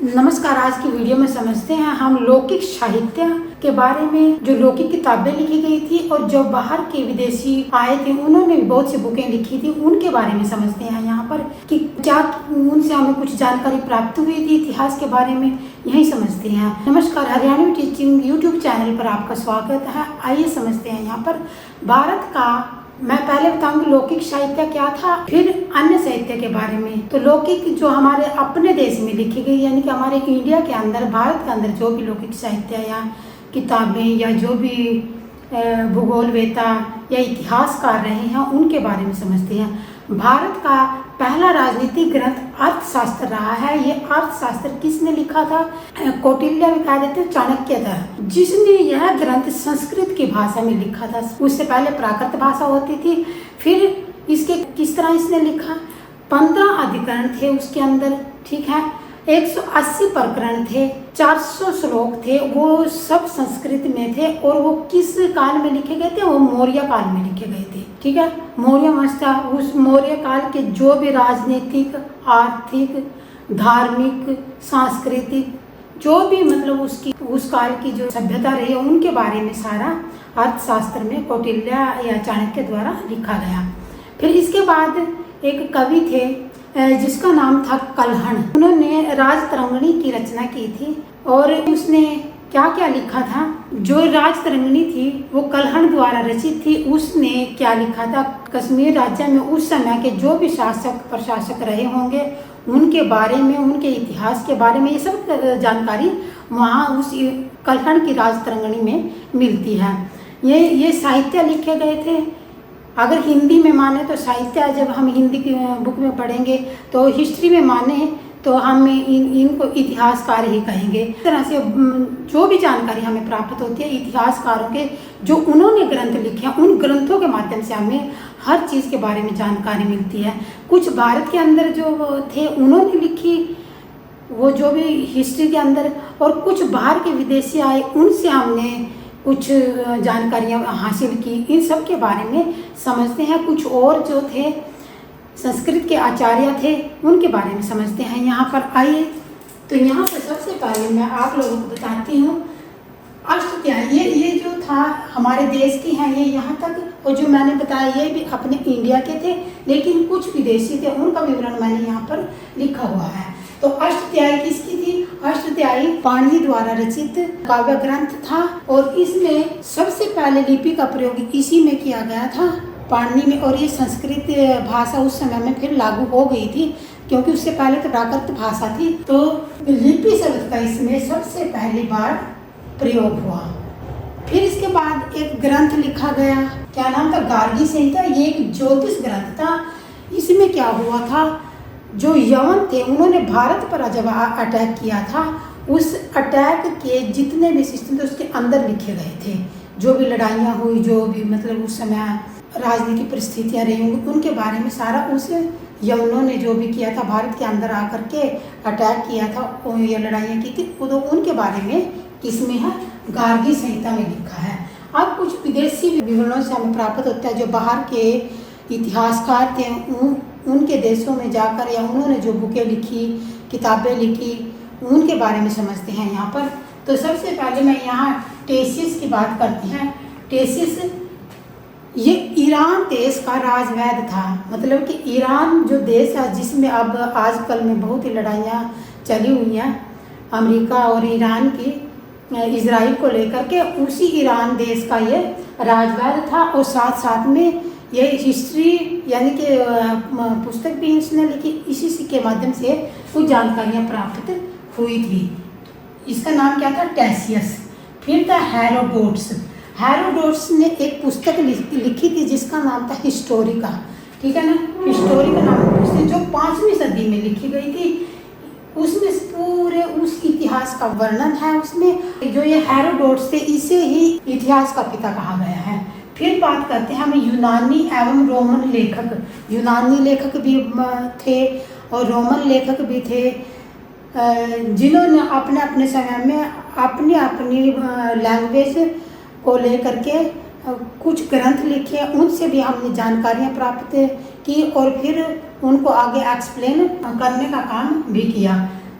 नमस्कार। आज की वीडियो में समझते हैं हम लौकिक साहित्य के बारे में। जो लौकिक किताबें लिखी गई थी और जो बाहर के विदेशी आए थे उन्होंने भी बहुत सी बुकें लिखी थी, उनके बारे में समझते हैं यहाँ पर कि क्या उनसे हमें कुछ जानकारी प्राप्त हुई थी इतिहास के बारे में, यही समझते हैं। नमस्कार, हरियाणवी टीचिंग यूट्यूब चैनल पर आपका स्वागत है। आइए समझते हैं यहाँ पर भारत का। मैं पहले बताऊंगी लौकिक साहित्य क्या था, फिर अन्य साहित्य के बारे में। तो लौकिक जो हमारे अपने देश में लिखी गई, यानी कि हमारे इंडिया के अंदर, भारत के अंदर जो भी लौकिक साहित्य या किताबें या जो भी भूगोलवेता या इतिहासकार रहे हैं उनके बारे में समझते हैं। भारत का पहला राजनीतिक ग्रंथ अर्थशास्त्र रहा है। ये अर्थशास्त्र किसने लिखा था? कौटिल्य भी कह देते, चाणक्य था, जिसने यह ग्रंथ संस्कृत की भाषा में लिखा था। उससे पहले प्राकृत भाषा होती थी। फिर इसके किस तरह इसने लिखा? 15 अधिकरण थे उसके अंदर, ठीक है। 180 प्रकरण थे, 400 श्लोक थे, वो सब संस्कृत में थे। और वो किस काल में लिखे गए थे? वो मौर्य काल में लिखे गए थे, ठीक है। मौर्य वंश था। उस मौर्य काल के जो भी राजनीतिक, आर्थिक, धार्मिक, सांस्कृतिक, जो भी मतलब उस काल की जो सभ्यता रही है उनके बारे में सारा अर्थशास्त्र में कौटिल्य या चाणक्य द्वारा लिखा गया। फिर इसके बाद एक कवि थे जिसका नाम था कल्हण। उन्होंने राजतरंगिणी की रचना की थी। और उसने क्या क्या लिखा था? जो राजतरंगिणी थी वो कल्हण द्वारा रचित थी। उसने क्या लिखा था? कश्मीर राज्य में उस समय के जो भी शासक प्रशासक रहे होंगे उनके बारे में, उनके इतिहास के बारे में, ये सब जानकारी वहाँ उस कल्हण की राजतरंगिणी में मिलती है। ये साहित्य लिखे गए थे। अगर हिंदी में माने तो साहित्य, जब हम हिंदी की बुक में पढ़ेंगे, तो हिस्ट्री में माने तो हम इनको इतिहासकार ही कहेंगे। इस तरह से जो भी जानकारी हमें प्राप्त होती है इतिहासकारों के, जो उन्होंने ग्रंथ लिखे हैं, उन ग्रंथों के माध्यम से हमें हर चीज़ के बारे में जानकारी मिलती है। कुछ भारत के अंदर जो थे उन्होंने लिखी, वो जो भी हिस्ट्री के अंदर, और कुछ बाहर के विदेशी आए उनसे हमने कुछ जानकारियाँ हासिल की। इन सब के बारे में समझते हैं। कुछ और जो थे संस्कृत के आचार्य थे उनके बारे में समझते हैं। यहाँ पर आइए, तो यहाँ पर सबसे पहले मैं आप लोगों को बताती हूँ अष्टध्यायी। ये जो था हमारे देश की हैं, ये यहाँ तक। और जो मैंने बताया ये भी अपने इंडिया के थे, लेकिन कुछ विदेशी थे, उनका विवरण मैंने यहाँ पर लिखा हुआ है। तो अष्टध्यायी किसकी थी? अष्टध्यायी पाणिनि द्वारा रचित काव्य ग्रंथ था। और इसमें सबसे पहले लिपि का प्रयोग इसी में किया गया था, पाणिनि में। और ये संस्कृत भाषा उस समय में फिर लागू हो गई थी, क्योंकि उससे पहले तो प्राकृत भाषा थी। तो लिपि शब्द का इसमें सबसे पहली बार प्रयोग हुआ। फिर इसके बाद एक ग्रंथ लिखा गया, क्या नाम था? गार्गी संहिता। ये एक ज्योतिष ग्रंथ था। इसमें क्या हुआ था? जो यवन थे उन्होंने भारत पर जब अटैक किया था, उस अटैक के जितने भी सिस्टम थे उसके अंदर लिखे गए थे। जो भी लड़ाइयाँ हुई, जो भी मतलब उस समय राजनीतिक परिस्थितियाँ रही होंगी, उनके बारे में सारा उस यवनों ने जो भी किया था, भारत के अंदर आकर के अटैक किया था, ये लड़ाइयाँ की थी, तो उनके बारे में किसमें है? गार्गी संहिता में लिखा है। अब कुछ विदेशी विवरणों से हमें प्राप्त होता है, जो बाहर के इतिहासकार थे उनके देशों में जाकर, या उन्होंने जो बुकें लिखी, किताबें लिखी, उनके बारे में समझते हैं यहाँ पर। तो सबसे पहले मैं यहाँ टेसियस की बात करती हैं। टेसियस ये ईरान देश का राजवैद था। मतलब कि ईरान जो देश है, जिसमें अब आजकल में बहुत ही लड़ाइयाँ चली हुई हैं अमेरिका और ईरान की, इजराइल को लेकर के, उसी ईरान देश का ये राजवैद था। और साथ साथ में ये हिस्ट्री यानी कि पुस्तक भी इसने लिखी, इसी के माध्यम से कुछ जानकारियाँ प्राप्त हुई थी। इसका नाम क्या था? टेसियस। फिर था हेरोडोटस। हेरोडोटस ने एक पुस्तक लिखी थी जिसका नाम था हिस्टोरिका, ठीक है ना। हिस्टोरिका नाम की पुस्तक जो 5वीं सदी में लिखी गई थी। उसमें पूरे उस इतिहास का वर्णन है। उसमें जो ये हेरोडोटस थे, इसे ही इतिहास का पिता कहा गया है। फिर बात करते हैं हम यूनानी एवं रोमन लेखक। यूनानी लेखक भी थे और रोमन लेखक भी थे, जिन्होंने अपने अपने समय में अपनी अपनी लैंग्वेज को लेकर के कुछ ग्रंथ लिखे। उनसे भी हमने जानकारियाँ प्राप्त की और फिर उनको आगे एक्सप्लेन करने का काम भी किया।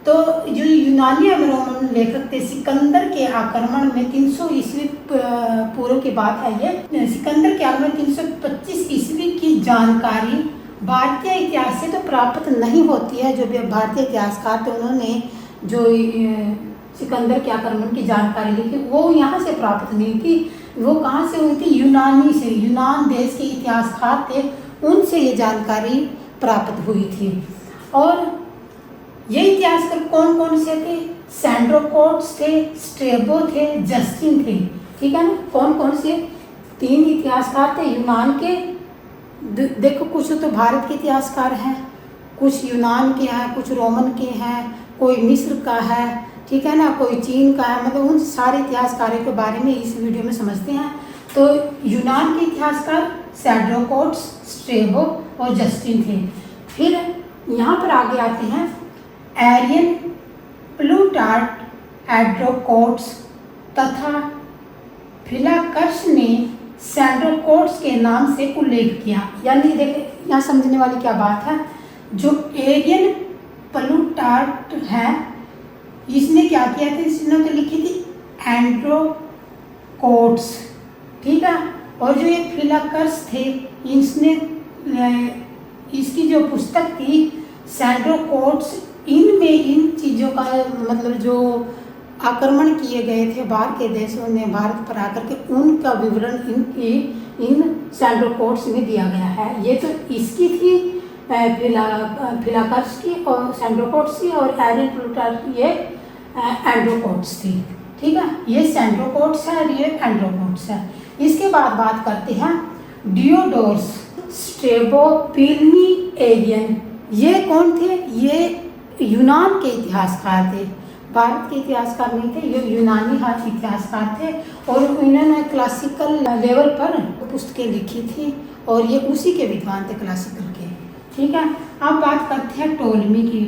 तो जो यूनानी और रोमन लेखक थे, सिकंदर के आक्रमण में 300 ईस्वी पूर्व की बात है ये, सिकंदर के आक्रमण 325 ईस्वी की जानकारी भारतीय इतिहास से तो प्राप्त नहीं होती है। जो भारतीय इतिहासकार थे उन्होंने जो सिकंदर के आक्रमण की जानकारी लिखी वो यहाँ से प्राप्त नहीं थी, वो कहाँ से हुई थी? यूनानी से। यूनान देश के इतिहासकार थे, उनसे ये जानकारी प्राप्त हुई थी। और ये इतिहासकार कौन कौन से थे? सैंड्रोकोट्स थे, स्ट्रेबो थे, जस्टिन थे। ठीक है ना, कौन कौन से? 3 इतिहासकार थे यूनान के। देखो कुछ तो भारत के इतिहासकार हैं, कुछ यूनान के हैं, कुछ रोमन के हैं, कोई मिस्र का है, ठीक है ना, कोई चीन का है। मतलब उन सारे इतिहासकारों के बारे में इस वीडियो में समझते हैं। तो यूनान के इतिहासकार सैंड्रोकोट्स, स्ट्रेबो और जस्टिन थे। फिर यहाँ पर आगे आते हैं एरियन, प्लूटार्क, एड्रोकोट्स तथा फिलाकर्स ने सैंड्रोकोट्स के नाम से उल्लेख किया। यानी देखिए यहाँ समझने वाली क्या बात है, जो एरियन प्लूटार्क है इसने क्या किया था? इसने तो लिखी थी एंड्रोकोट्स, ठीक है। और जो ये फिलाकर्स थे इसने इसकी जो पुस्तक थी सैंड्रोकोट्स, इनमें इन चीज़ों का मतलब जो आक्रमण किए गए थे बाहर के देशों ने भारत पर आकर के, उनका विवरण इन सैंड्रोकोट्स में दिया गया है। ये तो इसकी थी फिलाकर्स की और सैंड्रोकोट्स की, और एरियन प्लूटार्क की ये एंड्रोकोट्स थी। ठीक है, ये सैंड्रोकोट्स है और ये एंड्रोकोट्स है। इसके बाद बात करते हैं डियोडोरस, स्ट्रेबो, प्लिनी, एरियन। ये कौन थे? ये यूनान के इतिहासकार थे, भारत के इतिहासकार नहीं थे, ये यूनानी इतिहासकार थे। और इन्होंने क्लासिकल लेवल पर पुस्तकें लिखी थी और ये उसी के विद्वान थे, क्लासिकल के। ठीक है, अब बात करते हैं टोलमी की।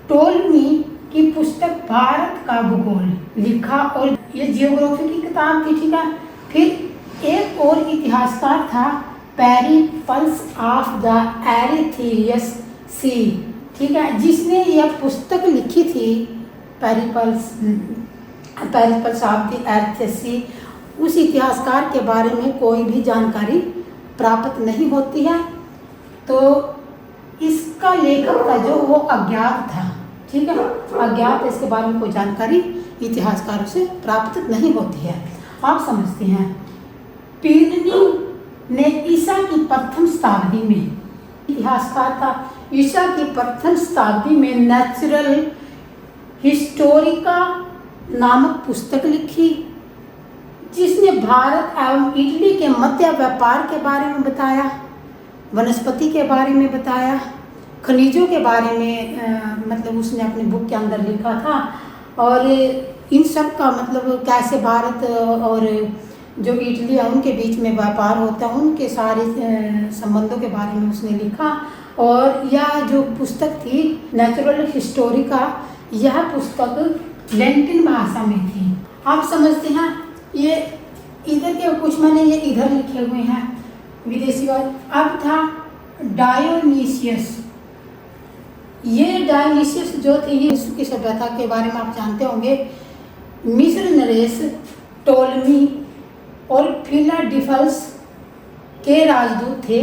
टोलमी की पुस्तक भारत का भूगोल लिखा और ये जियोग्राफी की किताब थी। ठीक है, फिर एक और इतिहासकार था पेरिप्लस ऑफ द एरिथ्रियस सी, ठीक है, जिसने यह पुस्तक लिखी थी पेरिप्लस ऑफ द एरिथ्रियस सी। उस इतिहासकार के बारे में कोई भी जानकारी प्राप्त नहीं होती है, तो इसका लेखक का जो वो अज्ञात था। ठीक है, अज्ञात, इसके बारे में कोई जानकारी इतिहासकारों से प्राप्त नहीं होती है। आप समझते हैं प्लिनी ने ईसा की प्रथम शताब्दी में, इतिहासकार था, ईसा की प्रथम शताब्दी में नेचुरल हिस्टोरिका नामक पुस्तक लिखी, जिसने भारत एवं इटली के मध्य व्यापार के बारे में बताया, वनस्पति के बारे में बताया, खनिजों के बारे में मतलब उसने अपनी बुक के अंदर लिखा था। और इन सब का मतलब कैसे भारत और जो इटली है उनके बीच में व्यापार होता है, उनके सारे संबंधों के बारे में उसने लिखा। और यह जो पुस्तक थी नेचुरल हिस्टोरिका, यह पुस्तक लैटिन भाषा में थी। आप समझते हैं, ये इधर के कुछ मैंने ये इधर लिखे हुए हैं विदेशी वाले। अब था डायोनीसियस। ये डायोनीसियस जो थे ये विश्व की सभ्यता के बारे में आप जानते होंगे। मिस्र नरेश, टोलमी और फिलाडेल्फस के राजदूत थे।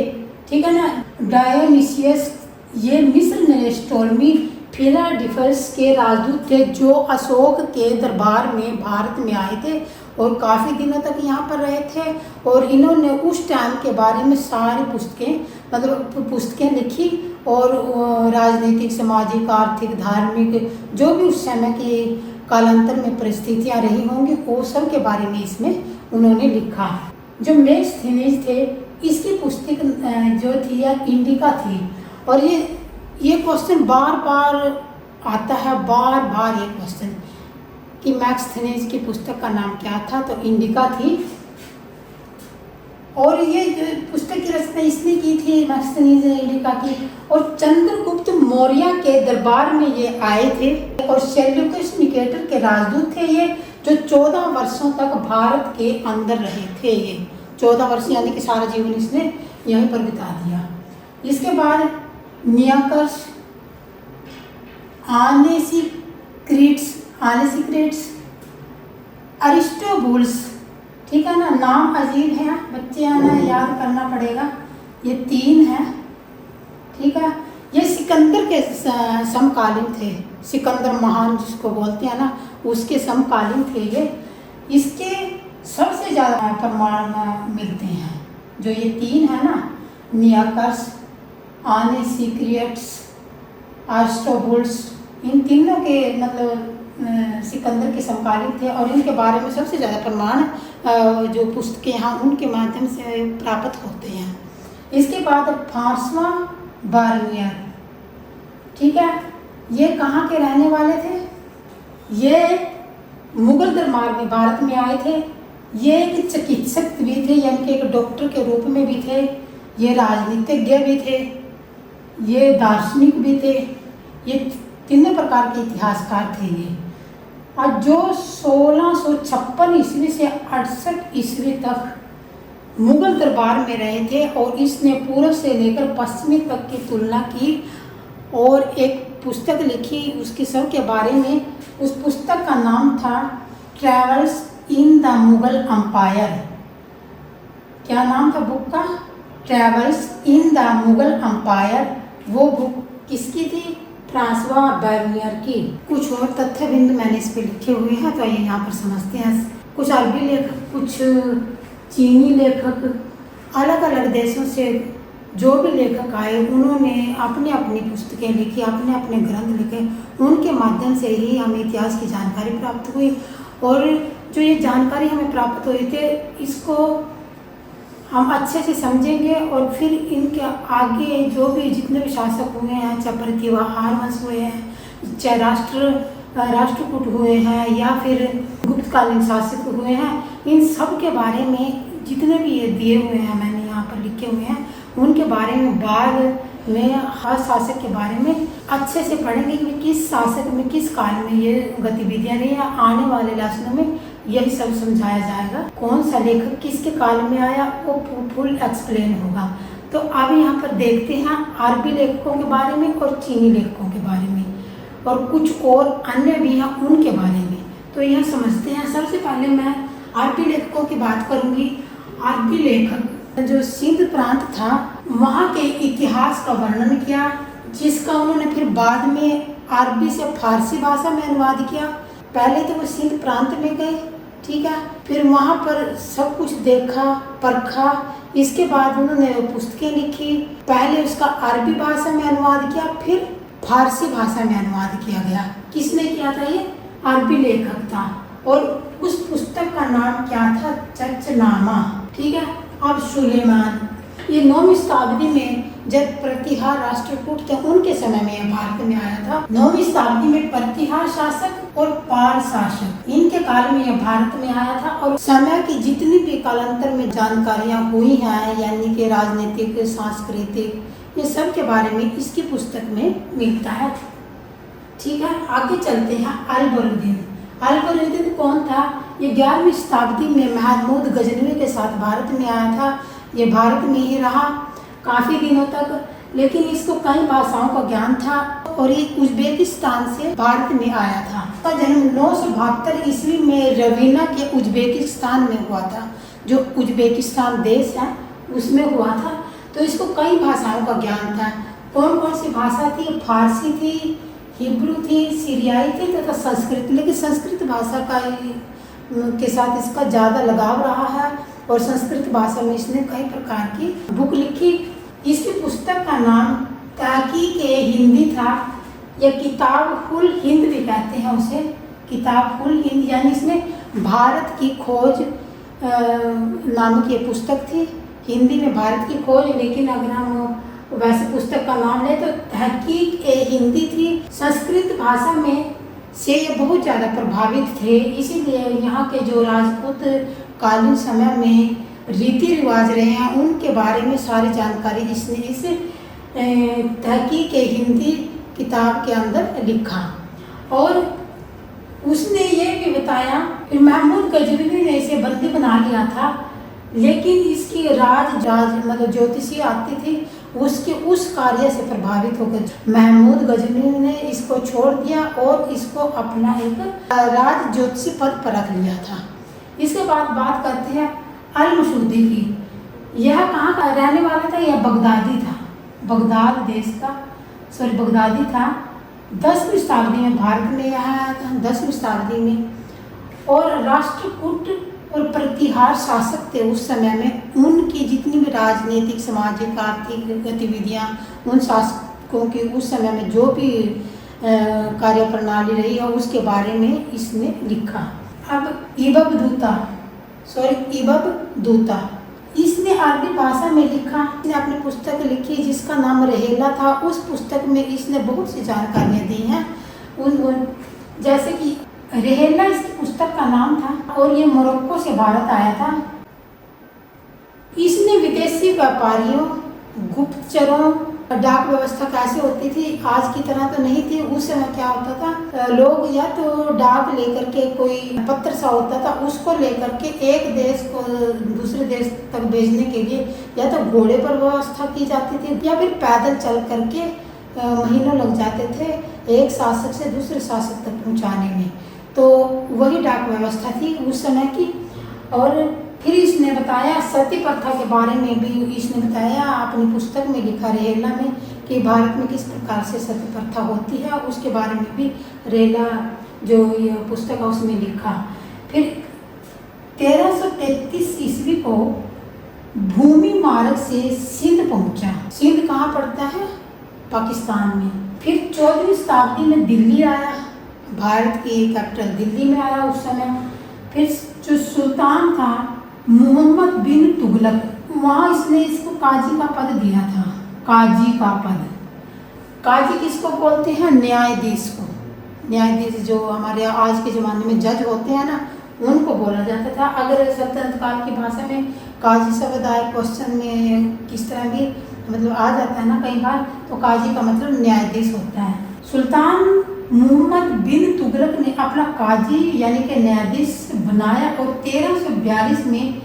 ठीक है ना, डायोनीसियस ये मिस्र नरेश, टोलमी, फिलाडेल्फस के राजदूत थे जो अशोक के दरबार में भारत में आए थे और काफ़ी दिनों तक यहाँ पर रहे थे। और इन्होंने उस टाइम के बारे में सारी पुस्तकें लिखी और राजनीतिक, सामाजिक, आर्थिक, धार्मिक जो भी उस समय की कालांतर में परिस्थितियाँ रही होंगी वो सब के बारे में इसमें उन्होंने लिखा। जो मेगास्थनीज थे इसकी पुस्तक जो थी या इंडिका थी। और ये क्वेश्चन बार बार आता है, बार बार ये क्वेश्चन कि मैग्स्थनीज की पुस्तक का नाम क्या था, तो इंडिका थी। और ये पुस्तक की रचना इसने की थी मैग्स्थनीज ने, इंडिका की। और चंद्रगुप्त मौर्य के दरबार में ये आए थे और सेल्यूकस निकेटर के राजदूत थे ये, जो 14 वर्षों तक भारत के अंदर रहे थे। ये 14 वर्ष यानी कि सारा जीवन इसने यहीं पर बिता दिया। इसके बाद नियाकर्स, आनेसिक्रेट्स, अरिस्टोबुल्स, ठीक है ना, नाम अजीब है, बच्चे आना याद करना पड़ेगा। ये 3 है, ठीक है। ये सिकंदर के समकालीन थे, सिकंदर महान जिसको बोलते हैं ना, उसके समकालीन थे ये। इसके सबसे ज़्यादा प्रमाण मिलते हैं जो ये 3 है ना, नियाकर्स, आनेसिक्रेट्स, अरिस्टोबुल्स, इन तीनों के मतलब सिकंदर के समकालीन थे और इनके बारे में सबसे ज़्यादा प्रमाण जो पुस्तकें हैं उनके माध्यम से प्राप्त होते हैं। इसके बाद फारसवा बार्नियर, ठीक है। ये कहाँ के रहने वाले थे? ये मुगल दरबार में भारत में आए थे। ये एक चिकित्सक भी थे, यानी कि एक डॉक्टर के रूप में भी थे। ये राजनीतिज्ञ भी थे, ये दार्शनिक भी थे, ये तीनों प्रकार के इतिहासकार थे ये। और जो 1656 ईस्वी से 68 ईस्वी तक मुगल दरबार में रहे थे और इसने पूर्व से लेकर पश्चिमी तक की तुलना की और एक पुस्तक लिखी उसके सब के बारे में। उस पुस्तक का नाम था travels in the Mughal empire. क्या नाम था बुक का? Travels in the Mughal empire. वो बुक किसकी थी? फ्रांसवा बार्नियर की। कुछ और तथ्य बिंदु मैंने इस पे लिखे हुए हैं, तो आइए यहाँ पर समझते हैं। कुछ अरबी लेखक, कुछ चीनी लेखक, अलग अलग देशों से जो भी लेखक आए उन्होंने अपनी अपनी पुस्तकें लिखी, अपने अपने ग्रंथ लिखे। उनके माध्यम से ही हमें इतिहास की जानकारी प्राप्त हुई और जो ये जानकारी हमें प्राप्त हुई थी इसको हम अच्छे से समझेंगे और फिर इनके आगे जो भी जितने भी शासक हुए हैं, चाहे प्रतिहार वंश हुए हैं, चाहे राष्ट्रकूट हुए हैं या फिर गुप्तकालीन शासक हुए हैं, इन सब के बारे में जितने भी ये दिए हुए हैं मैंने यहाँ पर लिखे हुए हैं उनके बारे में बाद में हर शासक के बारे में अच्छे से पढ़ेंगे कि किस शासक में किस काल में ये गतिविधियाँ रही हैं। आने वाले लेसनों में यही सब समझाया जाएगा। कौन सा लेखक किसके काल में आया वो फुल एक्सप्लेन होगा। तो अब यहाँ पर देखते हैं अरबी लेखकों के बारे में और चीनी लेखकों के बारे में और कुछ और अन्य भी हैं उनके बारे में। तो यह समझते हैं। सबसे पहले मैं अरबी लेखकों की बात करूँगी। अरबी लेखक जो सिंध प्रांत था वहाँ के इतिहास का वर्णन किया, जिसका उन्होंने फिर बाद में अरबी से फारसी भाषा में अनुवाद किया। पहले तो वो सिंध प्रांत में गए, ठीक है, फिर वहाँ पर सब कुछ देखा परखा। इसके बाद उन्होंने पुस्तकें लिखी। पहले उसका अरबी भाषा में अनुवाद किया, फिर फारसी भाषा में अनुवाद किया गया। किसने किया था? ये अरबी लेखक था और उस पुस्तक का नाम क्या था? चचनामा, ठीक है। अब सुलेमान, ये 9वीं शताब्दी में जब प्रतिहार राष्ट्रकूट थे उनके समय में भारत में आया था। 9वीं शताब्दी में प्रतिहार शासक और पाल शासक इनके काल में यह भारत में आया था और समय की जितनी भी कालांतर में जानकारियां हुई हैं, यानी कि राजनीतिक, सांस्कृतिक, ये सब के बारे में इसकी पुस्तक में मिलता है, ठीक है। आगे चलते हैं। अल-बरूदीन कौन था? ये 11वीं शताब्दी में महमूद गजनवी के साथ भारत में आया था। ये भारत में ही रहा काफ़ी दिनों तक, लेकिन इसको कई भाषाओं का ज्ञान था और ये उज्बेकिस्तान से भारत में आया था। इसका जन्म 972 ईस्वी में रवीना के उज्बेकिस्तान में हुआ था। जो उज्बेकिस्तान देश है उसमें हुआ था। तो इसको कई भाषाओं का ज्ञान था। कौन कौन सी भाषा थी? फारसी थी, हिब्रू थी, सीरियाई थी तथा संस्कृत। लेकिन संस्कृत भाषा के साथ इसका ज़्यादा लगाव रहा है और संस्कृत भाषा में इसने कई प्रकार की बुक लिखी। इसकी पुस्तक का नाम तहकीक-ए-हिंदी था या किताब-उल हिंद भी कहते हैं उसे। किताब-उल हिंद यानी इसमें भारत की खोज नामक ये पुस्तक थी। हिंदी में भारत की खोज, लेकिन अगर हम वैसे पुस्तक का नाम लें तो तहकीक-ए-हिंदी थी। संस्कृत भाषा में से ये बहुत ज़्यादा प्रभावित थे, इसीलिए यहाँ के जो राजपूत कालीन समय में रीति रिवाज रहे हैं उनके बारे में सारी जानकारी इसने इस तहकीक-ए-हिंदी किताब के अंदर लिखा। और उसने ये भी बताया कि महमूद गजनवी ने इसे बंदी बना लिया था, लेकिन इसकी मतलब ज्योतिषी आती थी, उसके उस कार्य से प्रभावित होकर महमूद गजनी ने इसको छोड़ दिया और इसको अपना एक राज ज्योतिषी पद पर रख लिया था। इसके बाद बात करते हैं अल मसूदी की। यह कहाँ का रहने वाला था? यह बगदादी था, बगदाद देश का बगदादी था। 10वीं शताब्दी में भारत में यह आया था, 10वीं शताब्दी में। और राष्ट्रकूट और प्रतिहार शासक थे उस समय में। उनकी जितनी भी राजनीतिक, सामाजिक, आर्थिक गतिविधियां, उन शासकों की उस समय में जो भी कार्य प्रणाली रही है उसके बारे में इसने लिखा। अब इबब दूता इसने अरबी भाषा में लिखा। इसने अपनी पुस्तक लिखी जिसका नाम रहेला था। उस पुस्तक में इसने बहुत सी जानकारियाँ दी हैं। उन जैसे कि रहेला इसकी पुस्तक का नाम था और ये मोरक्को से भारत आया था। इसने विदेशी व्यापारियों, गुप्तचरों, डाक व्यवस्था कैसे होती थी, आज की तरह तो नहीं थी। उस समय क्या होता था, लोग या तो डाक लेकर के, कोई पत्र सा होता था उसको लेकर के एक देश को दूसरे देश तक भेजने के लिए या तो घोड़े पर व्यवस्था की जाती थी या फिर पैदल चल करके महीनों लग जाते थे एक शासक से दूसरे शासक तक पहुंचाने में। तो वही डाक व्यवस्था थी उस समय की। और फिर इसने बताया सती प्रथा के बारे में भी इसने बताया अपनी पुस्तक में लिखा रहेला में कि भारत में किस प्रकार से सती प्रथा होती है, उसके बारे में भी रहेला जो ये पुस्तक है उसमें लिखा। फिर 1333 ईस्वी को भूमि मार्ग से सिंध पहुंचा। सिंध कहाँ पड़ता है? पाकिस्तान में। फिर 14वीं शताब्दी में दिल्ली आया, भारत की कैपिटल दिल्ली में आया उस समय। फिर जो सुल्तान था मोहम्मद बिन तुगलक, वहाँ इसने इसको काजी का पद दिया था। काजी का पद, काजी किसको बोलते हैं? न्यायाधीश को। न्यायाधीश जो हमारे आज के ज़माने में जज होते हैं ना, उनको बोला जाता था। अगर सल्तनत काल की भाषा में काजी शब्द आए क्वेश्चन में किस तरह भी मतलब आ जाता है ना कई बार, तो काजी का मतलब न्यायाधीश होता है। सुल्तान मोहम्मद बिन तुगलक ने अपना काजी यानी कि न्यायाधीश बनाया और 1342 में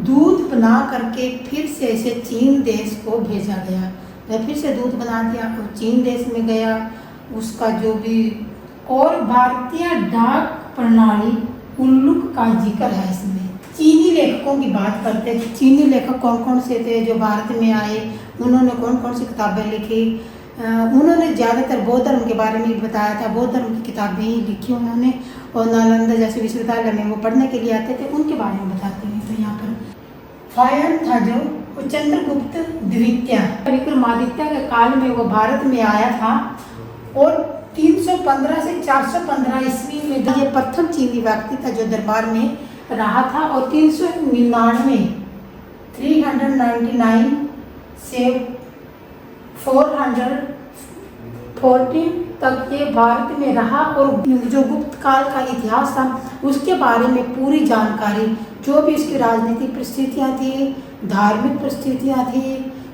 दूत बना करके फिर से इसे चीन देश को भेजा गया। जब फिर से दूत बना दिया और चीन देश में गया उसका जो भी। और भारतीय डाक प्रणाली उल्लुक का जिक्र है इसमें। चीनी लेखकों की बात करते हैं। चीनी लेखक कौन कौन से थे जो भारत में आए, उन्होंने कौन कौन सी किताबें लिखी। उन्होंने ज़्यादातर बौद्ध धर्म के बारे में बताया था। बौद्ध धर्म की किताबें ही लिखी उन्होंने। और नालंदा जैसे विश्वविद्यालय में वो पढ़ने के लिए आते थे, उनके बारे में बताते हैं। तो यहाँ पर फायन था जो चंद्रगुप्त द्वितीय विक्रमादित्य के काल में वो भारत में आया था। और 315 से 415 ईस्वी में ये प्रथम चीनी व्यक्ति था जो दरबार में रहा था। और 399 से 414 तक ये भारत में रहा। और जो गुप्त काल का इतिहास था उसके बारे में पूरी जानकारी, जो भी इसकी राजनीतिक परिस्थितियाँ थी, धार्मिक परिस्थितियाँ थी,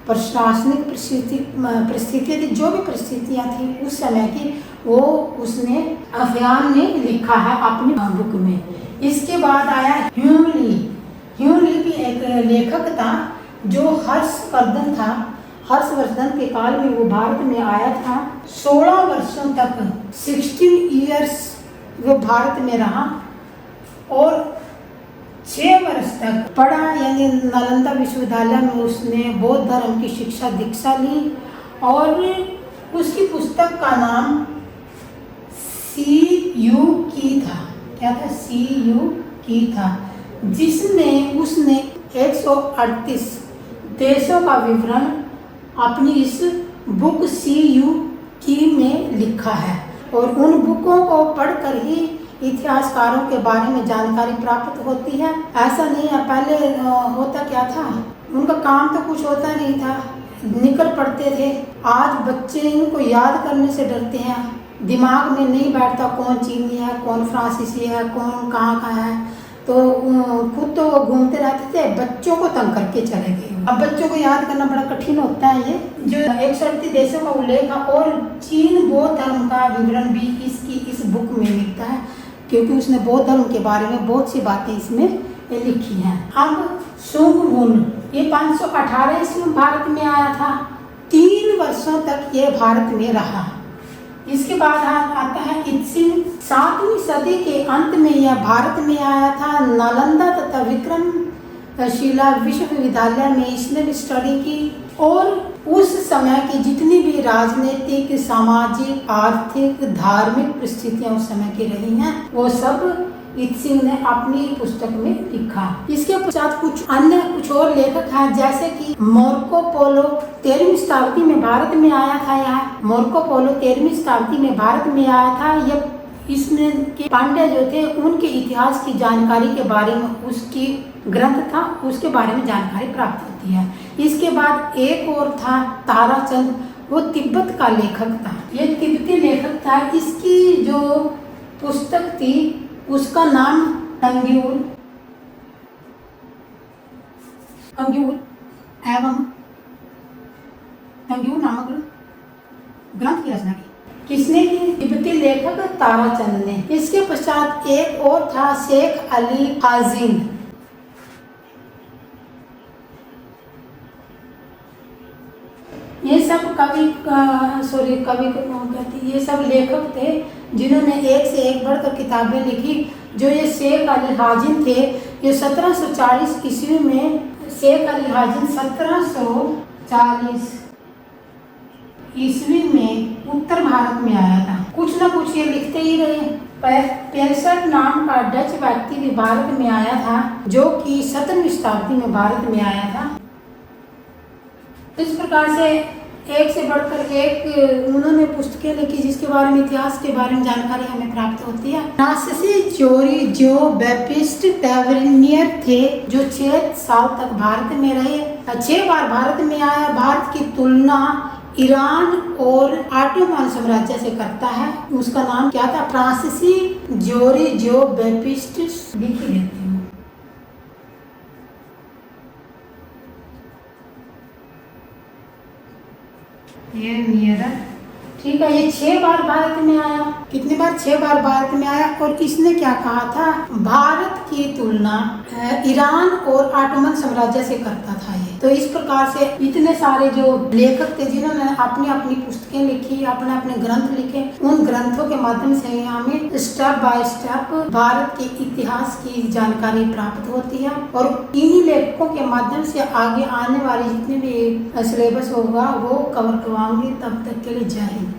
प्रशासनिक परिस्थितियाँ थी, जो भी परिस्थितियाँ थी उस समय की, वो उसने अफयान ने लिखा है अपनी बुक में। इसके बाद आया ह्यूमली। ह्यूमली भी एक लेखक था जो हर्षवर्धन था। हर्षवर्धन के काल में वो भारत में आया था। 16 वर्षों तक 16 ईयर्स वो भारत में रहा और 6 वर्ष तक पढ़ा, यानी नालंदा विश्वविद्यालय में उसने बौद्ध धर्म की शिक्षा दीक्षा ली। और उसकी पुस्तक का नाम CU की था। क्या था? CU की था, जिसने उसने 138 देशों का विवरण अपनी इस बुक CU की में लिखा है। और उन बुकों को पढ़कर ही इतिहासकारों के बारे में जानकारी प्राप्त होती है। ऐसा नहीं है पहले होता क्या था, उनका काम तो कुछ होता नहीं था, निकल पड़ते थे। आज बच्चे इनको याद करने से डरते हैं, दिमाग में नहीं बैठता कौन चीनी है, कौन फ्रांसीसी है, कौन कहाँ का है। तो खुद तो घूमते रहते थे, बच्चों को तंग करके चले गए। अब बच्चों को याद करना बड़ा कठिन होता है। ये जो 138 देशों का उल्लेख है और चीन बौद्ध धर्म का विवरण भी इसकी इस बुक में मिलता है, क्योंकि उसने बौद्ध धर्म के बारे में बहुत सी बातें इसमें लिखी हैं। अब सुंगवुन ये 518 ईस्वी में भारत में आया था। 3 वर्षों तक ये भारत में रहा। इसके बाद आता है इत्सिंग। 7वीं सदी के अंत में यह भारत में आया था। नालंदा तथा विक्रमशिला विश्वविद्यालय में इसने स्टडी की और उस समय की जितनी भी राजनीतिक, सामाजिक, आर्थिक, धार्मिक परिस्थितियां उस समय की रही हैं वो सब इत्सिंग ने अपनी पुस्तक में लिखा। इसके पश्चात कुछ और लेखक हैं, जैसे कि मार्को पोलो 13वीं शताब्दी में भारत में आया था। यह मार्को पोलो 13वीं शताब्दी में भारत में आया था। यह इसमें के पांड्य जो थे उनके इतिहास की जानकारी के बारे में उसकी ग्रंथ था, उसके बारे में जानकारी प्राप्त होती है। इसके बाद एक और था ताराचंद, वो तिब्बत का लेखक था। ये तिब्बती लेखक था। इसकी जो पुस्तक थी उसका नाम तंग्यूर एवं तंग्यूर नामक ग्रंथ की रचना की। किसने की? तिब्बती लेखक ताराचंद ने। इसके पश्चात एक और था शेख अली हाजिन। ये सब ये सब लेखक थे जिन्होंने एक से एक बढ़कर किताबें लिखी। जो ये शेख अली हाजिन थे, ये 1740 ईस्वी में शेख अली हाजिन 1740 ईस्वी में उत्तर भारत में आया था। कुछ न कुछ ये लिखते ही रहे। पेरसट नाम का डच व्यक्ति भी भारत में आया था, जो कि 17वीं शताब्दी में भारत में आया था। इस प्रकार से एक से बढ़कर एक उन्होंने पुस्तकें लिखी जिसके बारे में, इतिहास के बारे में जानकारी हमें प्राप्त होती है। नासिसी जोरी जो बैप्टिस्ट टैवर्नियर थे, जो 6 साल तक भारत में रहे, 6 बार भारत में आया। भारत की तुलना ईरान और ऑटोमन साम्राज्य से करता है। उसका नाम क्या था? फ्रांसीसी जोरी जो बैप्टिस्ट। लिख ही लेती हूँ। ये नियर, ठीक है। ये 6 बार भारत में आया। कितनी बार? 6 बार भारत में आया। और इसने क्या कहा था? भारत की तुलना ईरान और ऑटोमन साम्राज्य से करता था ये। तो इस प्रकार से इतने सारे जो लेखक थे जिन्होंने अपनी अपनी पुस्तकें लिखी, अपने अपने ग्रंथ लिखे, उन ग्रंथों के माध्यम से हमें स्टेप बाय स्टेप भारत के इतिहास की जानकारी प्राप्त होती है। और इन्हीं लेखकों के माध्यम से आगे आने वाली जितने भी सिलेबस होगा वो कवर करवाऊंगी। तब तक के लिए जय हिंद।